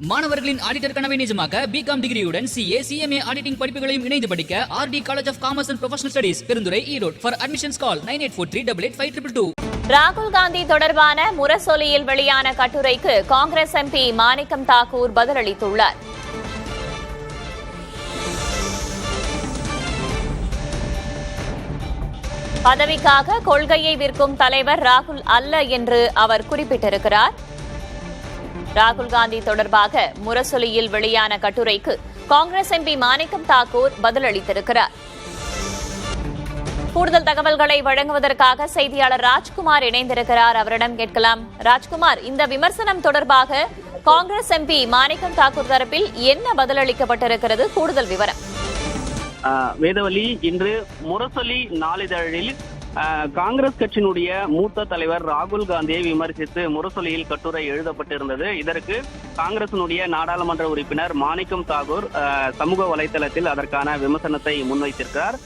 மாணவர்களின் ஆடிட்டர் கனவை நிஜமாக்க பிகாம் டிகிரியுடன் சிஏ சிஎம்ஏ ஆடிட்டிங் படிப்புகளையும் இணைந்து படிக்க RT college of commerce and professional studies Perundurai Erode. For admissions call 9843885222. ராகுல் காந்தி தொடர்பான முரசொலியில் வெளியான கட்டுரைக்கு காங்கிரஸ் எம்பி மாணிக்கம் தாக்கூர் பதிலளித்துள்ளார். பதவிக்காக கொள்கையை விற்கும் தலைவர் ராகுல் அல்ல என்று அவர் குறிப்பிட்டிருக்கிறார். ராகுல் காந்தி தொடர்பாக முரசொலியில் வெளியான கட்டுரைக்கு காங்கிரஸ் எம்பி மாணிக்கம் தாக்கூர் பதிலளித்திருக்கிறார். கூடுதல் தகவல்களை வழங்குவதற்காக செய்தியாளர் ராஜ்குமார் இணைந்திருக்கிறார். அவரிடம் கேட்கலாம். ராஜ்குமார், இந்த விமர்சனம் தொடர்பாக காங்கிரஸ் எம்பி மாணிக்கம் தாக்கூர் தரப்பில் என்ன பதிலளிக்கப்பட்டிருக்கிறது? கூடுதல் விவரம். வேதவல்லி, இன்று முரசொலி நாளிதழில் காங்கிரஸ் கட்சியினுடைய மூத்த தலைவர் ராகுல் காந்தியை விமர்சித்து முரசொலியில் கட்டுரை எழுதப்பட்டிருந்தது. இதற்கு காங்கிரசினுடைய நாடாளுமன்ற உறுப்பினர் மாணிக்கம் தாக்கூர் சமூக வலைதளத்தில் அதற்கான விமர்சனத்தை முன்வைத்திருக்கிறார்.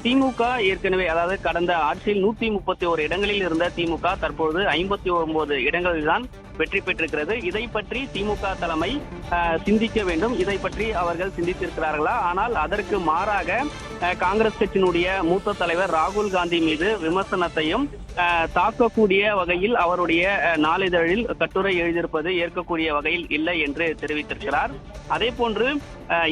திமுக ஏற்கனவே, அதாவது கடந்த ஆட்சியில் 131 இடங்களில் இருந்த திமுக தற்போது 59 இடங்களில் தான் வெற்றி பெற்றிருக்கிறது. இதை பற்றி திமுக தலைமை சிந்திக்க வேண்டும். இதை பற்றி அவர்கள் சிந்தித்திருக்கிறார்களா? ஆனால் அதற்கு மாறாக காங்கிரஸ் கட்சியினுடைய மூத்த தலைவர் ராகுல் காந்தி மீது விமர்சனத்தையும் தாக்கக்கூடிய வகையில் அவருடைய நாளிதழில் கட்டுரை எழுதியிருப்பது ஏற்கக்கூடிய வகையில் இல்லை என்று தெரிவித்திருக்கிறார். அதே போன்று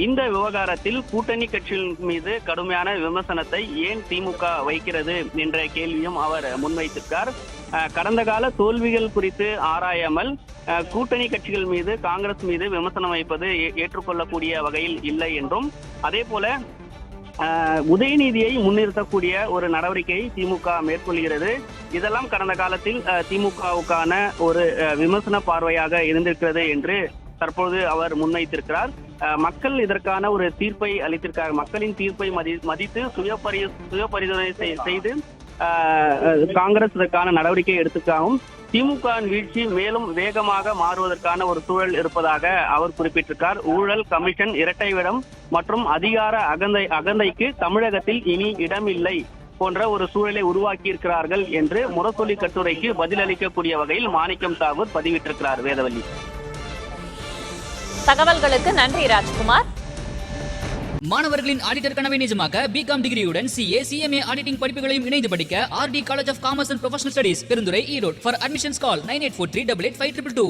இந்த விவகாரத்தில் கூட்டணி கட்சியின் மீது கடுமையான விமர்சனத்தை ஏன் திமுக வைக்கிறது என்ற கேள்வியும் அவர் முன்வைத்திருக்கிறார். கடந்த கால தோல்விகள் குறித்து ஆராயாமல் கூட்டணி கட்சிகள் மீது காங்கிரஸ் மீது விமர்சனம் வைப்பது ஏற்றுக்கொள்ளக்கூடிய வகையில் இல்லை என்றும், அதே போல உதயநிதியை முன்னிறுத்தக்கூடிய ஒரு நடவடிக்கையை திமுக மேற்கொள்கிறது. இதெல்லாம் கடந்த காலத்தில் திமுகவுக்கான ஒரு விமர்சன பார்வையாக இருந்திருக்கிறது என்று தற்போது அவர் முன்வைத்திருக்கிறார். மக்கள் இதற்கான ஒரு தீர்ப்பை அளித்திருக்கிறார். மக்களின் தீர்ப்பை மதித்து சுய பரிசோதனை செய்து காங்கிரஸ் இதற்கான நடவடிக்கை எடுத்துக்காகவும் திமுக வீழ்ச்சி மேலும் வேகமாக மாறுவதற்கான ஒரு சூழல் இருப்பதாக அவர் குறிப்பிட்டிருக்கார். ஊழல், கமிஷன், இரட்டை வேடம் மற்றும் அதிகார அகந்தைக்கு தமிழகத்தில் இனி இடமில்லை போன்ற ஒரு சூழலை உருவாக்கி இருக்கிறார்கள் என்று முரசொலி கட்டுரைக்கு பதிலளிக்கக்கூடிய வகையில் மாணிக்கம் தாக்கூர் பதிவிட்டிருக்கிறார். வேதவல்லி, தகவல்களுக்கு நன்றி ராஜ்குமார். மாணவர்களின் ஆடிட்டர் கனவை நிஜமாக்க பிகாம் டிகிரியுடன் சிஏ சிஎம்ஏ ஆடிட்டிங் படிப்புகளையும் இணைந்து படிக்க RT college of commerce and professional studies Perundurai Erode. For admissions call 9843885222.